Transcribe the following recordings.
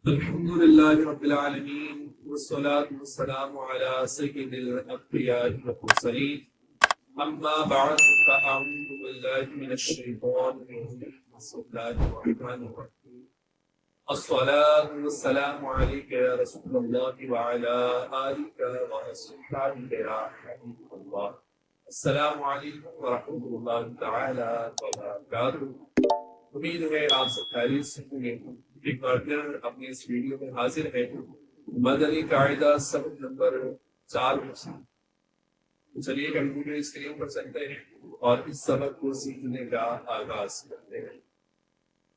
الحمد لله رب العالمين والصلاة والسلام على سيد الأنبياء والمرسلين أما بعد فأعوذ بالله من الشيطان الرجيم بسم الله الرحمن الرحيم الصلاة والسلام عليك يا رسول الله وعلى آلك وأصحابك يا حبيب الله السلام عليكم ورحمة الله تعالى وبركاته. امید ہے آپ سب خیریت سے ہوں گے. ایک بار پھر اپنی اس ویڈیو میں حاضر ہے مدنی قاعدہ سبق نمبر 4 میں. چلیے کمپیوٹر اسکرین پر چلتے ہیں اور اس سبق کو سیکھنے کا آغاز کرتے ہیں.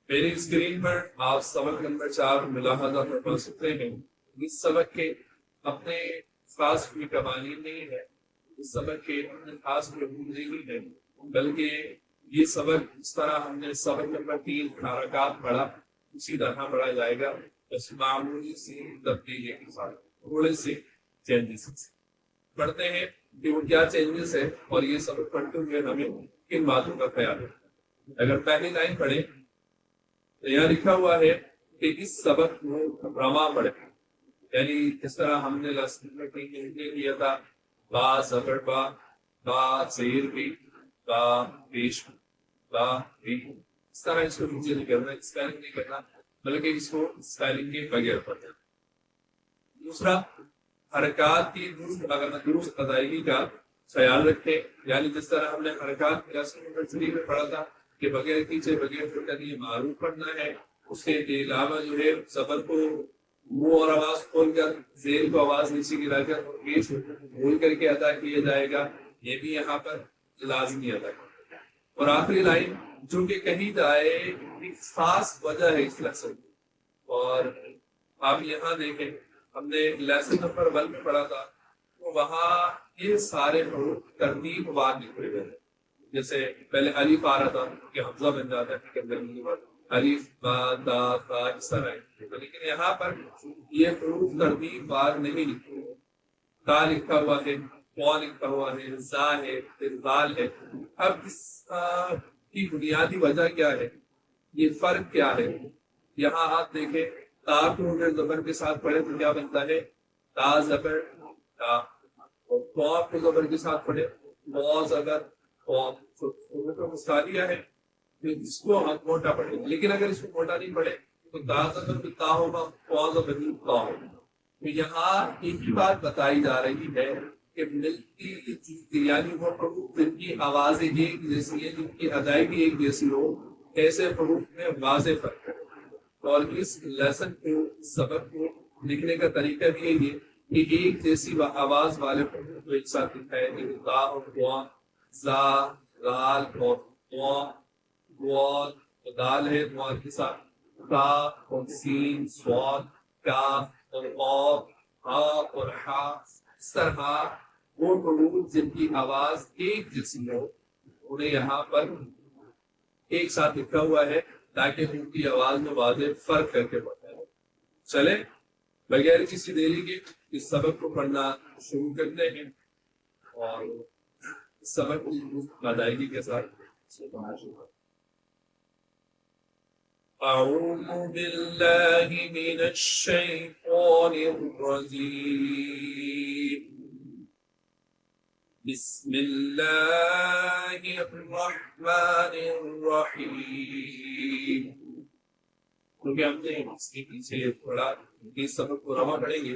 میری اسکرین پر آپ سبق نمبر 4 ملاحظہ فرما سکتے ہیں. اس سبق کے اپنے خاص کوئی قوانین نہیں ہے, اس سبق کے اپنے خاص حقوق نہیں ہے, بلکہ یہ سبق اس طرح ہم نے سبق نمبر 3 حرکات پڑھا اسی طرح پڑھا جائے گا, بس معمولی سی تبدیلی کے ساتھ تھوڑے سے چینجز پڑھتے ہیں کہ وہ کیا چینجز ہے اور یہ سبق پڑھتے ہوئے ہمیں کن باتوں کا خیال ہے. اگر پہلی لائن پڑھیں تو یہاں لکھا ہوا ہے کہ اس سبق کو رواں پڑھے, یعنی اس طرح ہم نے لیا تھا با زبر با زیر بھی با پیش با بھی, اس طرح اس کو نیچے نہیں کرنا, اسپیلنگ نہیں کرنا, بلکہ اس کو اسپیلنگ کے بغیر پڑھنا. دوسرا, حرکات کی درست ادائیگی کا خیال رکھیں, یعنی جس طرح ہم نے حرکات میں پڑھا تھا کہ بغیر کھینچے بغیر ٹوٹے یہ معروف پڑھنا ہے, اس کے علاوہ جو ہے زبر کو منہ اور آواز کھول کر زیر کو آواز نیچے گرا کر اور پیش بھول کر کے ادا کیا جائے گا, یہ بھی یہاں پر لازمی ادا کرنا. اور آخری لائن جو کہ کہیں جائے ایک خاص وجہ ہے اس لیسن, اور آپ یہاں دیکھیں ہم نے لیسن نمبر 1 میں پڑھا تھا تو وہاں یہ سارے حروف ترتیب وار لکھے گئے ہیں. جیسے پہلے الف آ رہا تھا کہ حمزہ بن جاتا ہے, کہ الف با تا تا اس طرح, لیکن یہاں پر یہ حروف ترتیب وار نہیں لکھے ہوئے. تا لکھا ہوا ہے, قا لکھا ہوا ہے, زا ہے, پھر دال ہے. اب اس کی بنیادی وجہ کیا ہے, یہ فرق کیا ہے؟ یہاں آپ دیکھیں تا کو اگر زبر کے ساتھ پڑھے تو کیا بنتا ہے تا زبر تا, اور قا کو زبر کے ساتھ پڑھے قا زبر قا. تو مستعلیہ ہے اس کو ہم موٹا پڑھیں, لیکن اگر اس کو موٹا نہیں پڑھے تو تا زبر تا ہوگا, قا زبر تا ہوگا. تو یہاں ایک ہی بات بتائی جا رہی ہے کہ ملتی یعنی وہ حروف جن کی آوازیں ایک جیسی ہے, جن کی ادائیگی ایک جیسی ہو, ایسے حروف میں واضح فرق ہے. اور اس لیسن کو سبق کو لکھنے کا طریقہ بھی یہی ہے کہ ایک جیسی آواز والے حروف کو ایک ساتھ لکھا ہے, جیسے تا اور قا, زا غال اور قا, غال دال ہے غال کے ساتھ, تا اور سین صاد, کاف اور قاف, ہا اور ہا. اس طرح وہ حروف جن کی آواز ایک جیسی ہو انہیں یہاں پر ایک ساتھ لکھا ہوا ہے تاکہ ان کی آواز میں واضح فرق کر کے پڑھا ہے. چلے بغیر کسی دیری کے اس سبق کو پڑھنا شروع کرتے ہیں اور اس سبق کو ادائیگی کے ساتھ پڑھنا شروع کرتے ہیں. أعوذ بالله من الشيطان الرجيم بسم الله الرحمن الرحيم. کیونکہ ہم نے اس کے پیچھے پڑھا اس سبق کو رواں پڑھیں گے,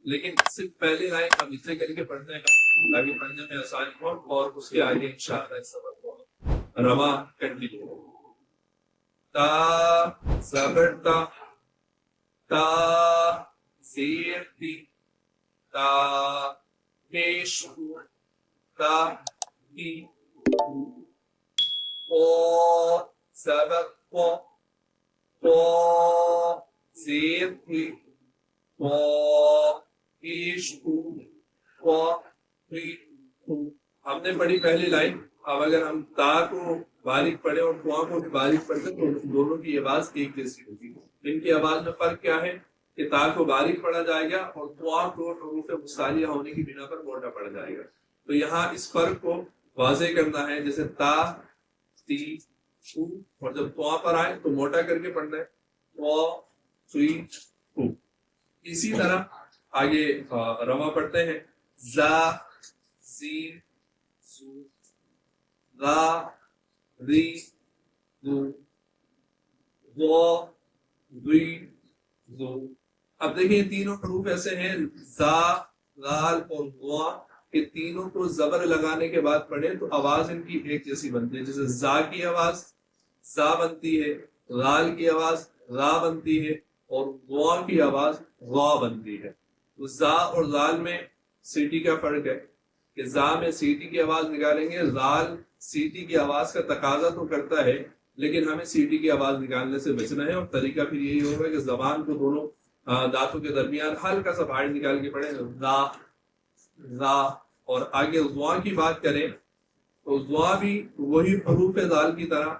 لیکن صرف پہلی لائن ہم اسے کر کے پڑھتے ہیں تاکہ پڑھنے میں آسانی ہو, اور اس کے آگے انشاءاللہ اس سبق کو رواں کنٹینیو ہو. تا زبر تا, تا زیر تی, تا پیش تا بی, قا زبر قا, قا زیر تی, قا پیش قا بی. ہم نے پڑھی پہلی لائن. اب اگر ہم تا کو باریک پڑھے اور قا کو بھی باریک پڑھتے تو دونوں کی آواز ایک جیسی ہوتی ہے. ان کی آواز میں فرق کیا ہے کہ تا کو باریک پڑھا جائے گا اور قا کو حروف مستعلیہ ہونے کی بنا پر موٹا پڑھا جائے گا. تو یہاں اس فرق کو واضح کرنا ہے, جیسے تا تی شو, اور جب قا پر آئے تو موٹا کر کے پڑھنا ہے قا تی اسی طرح آگے روا پڑھتے ہیں، زا زین زو غا ری دو غو ری دو۔ اب دیکھیں یہ تینوں حروف ایسے ہیں، زا غال اور غوا، کہ تینوں کو زبر لگانے کے بعد پڑھیں تو آواز ان کی ایک جیسی بنتی ہے، جیسے زا کی آواز زا بنتی ہے، غال کی آواز غا بنتی ہے، اور غوا کی آواز غا بنتی ہے۔ تو زا اور غال میں سیٹی کا فرق ہے کہ زا میں سیٹی کی آواز نکالیں گے، غال سیٹی کی آواز کا تقاضا تو کرتا ہے لیکن ہمیں سیٹی کی آواز نکالنے سے بچنا ہے، اور طریقہ پھر یہی ہوگا کہ زبان کو دونوں دانتوں کے درمیان ہلکا سا باہر نکال کے پڑھیں، ذا ذا۔ اور آگے ضوا کی بات کریں تو ضوا بھی وہی حروف ذال کی طرح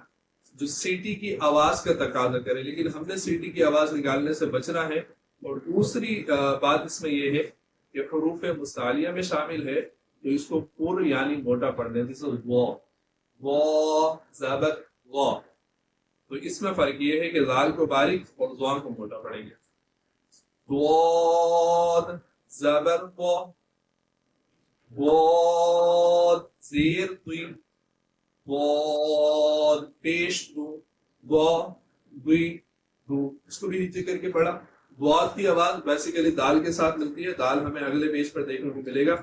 جو سیٹی کی آواز کا تقاضا کرے، لیکن ہم نے سیٹی کی آواز نکالنے سے بچنا ہے۔ اور دوسری بات اس میں یہ ہے کہ حروف مستعلیہ میں شامل ہے تو اس کو پر یعنی موٹا پڑھنے، جیسے و زبر و، تو اس میں فرق یہ ہے کہ ذال کو باریک اور ضوا کو موٹا پڑھیں گے۔ ضاد زبر و، ضاد زیر طی، ضاد پیش دو، دو، اس کو بھی نیچے کر کے پڑھا۔ ضاد کی آواز بیسیکلی دال کے ساتھ ملتی ہے، دال ہمیں اگلے پیج پر دیکھنے کو ملے گا۔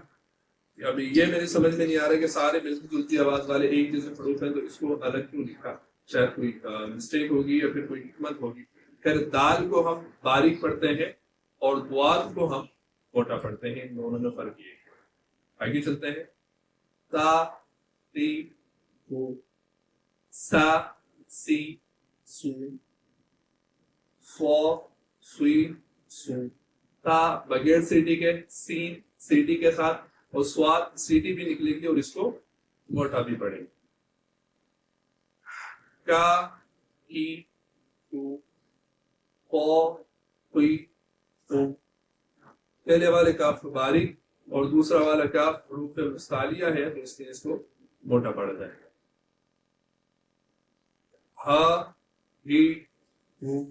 ابھی یہ میری سمجھ میں نہیں آ رہا کہ سارے ملتی جلتی آواز والے ایک جیسے حروف ہیں تو اس کو الگ کیوں لکھا، شاید کوئی مسٹیک ہوگی یا پھر کوئی حکمت ہوگی۔ پھر دال کو ہم باریک پڑھتے ہیں اور ضاد کو ہم موٹا پڑھتے ہیں، ان دونوں میں فرق یہ ہے۔ آگے چلتے ہیں، تا تی ہو، سا سی سو، سو سوئی سو، تا بغیر سیٹی کے، سین سیٹی کے ساتھ، اور سواد سیٹی بھی نکلے گی اور اس کو موٹا بھی پڑے گی۔ کا ای کو، کو کوئی تو، پہلے والے کاف باریک اور دوسرا والا کاف حروف مستعلیہ ہے تو اس لیے اس کو موٹا پڑا جائے گا۔ ہا ہی ہو،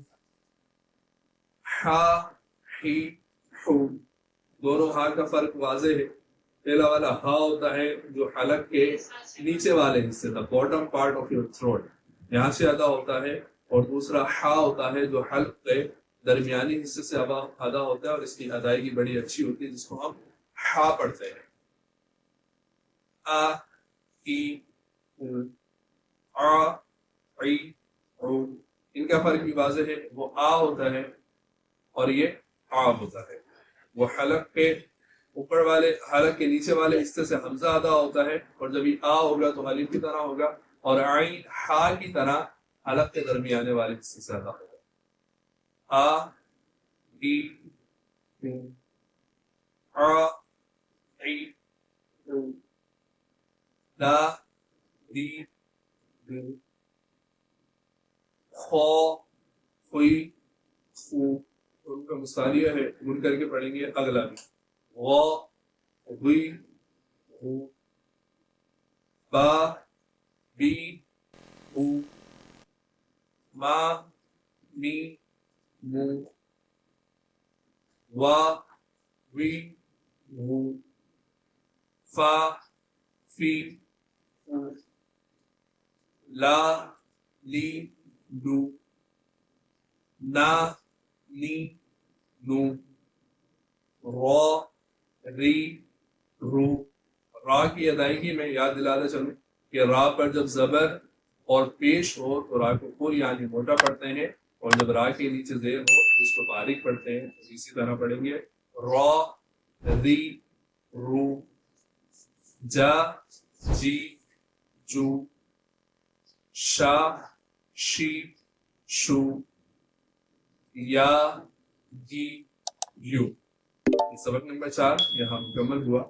ہا ہی ہو، دونوں ہا کا فرق واضح ہے۔ پہلا والا ہا ہوتا ہے جو حلق کے نیچے والے حصے تھا، bottom part of your throat, یہاں سے ادا ہوتا ہے، اور دوسرا ہا ہوتا ہے جو حلق کے درمیانی حصے سے ادا ہوتا ہے، اور اس کی ادائیگی بڑی اچھی ہوتی ہے جس کو ہم ہا پڑھتے ہیں۔ آ ای او، آ ای او، ان کا فرق بھی واضح ہے، وہ آ ہوتا ہے اور یہ آ ہوتا ہے۔ وہ حلق کے اوپر والے، حلق کے نیچے والے حصے سے حمزہ ادا ہوتا ہے، اور جب یہ آ ہوگا تو الف کی طرح ہوگا، اور عین ہا کی طرح حلق کے درمیانے والے حصے سے ادا ہوگا۔ آ ای او، آ ای او، لا دی دو، خو خوئی خو، ان کا مستعلیہ ہے، من کر کے پڑھیں گے اگلا بھی، غو غی غو، با بی بو، ما می مو، وا وی وو، فا فی فو، لا لی لو، نا نی نو، رو ری رو۔ را کی ادائیگی میں یاد دلانا چلوں کہ را پر جب زبر اور پیش ہو تو را کو پر یعنی موٹا پڑھتے ہیں، اور جب را کے نیچے زیر ہو تو اس کو باریک پڑھتے ہیں، اسی طرح پڑھیں گے را ری رو، جا جی جو، شا شی شو، یا گی یو۔ سبق نمبر 4 یہاں مکمل ہوا۔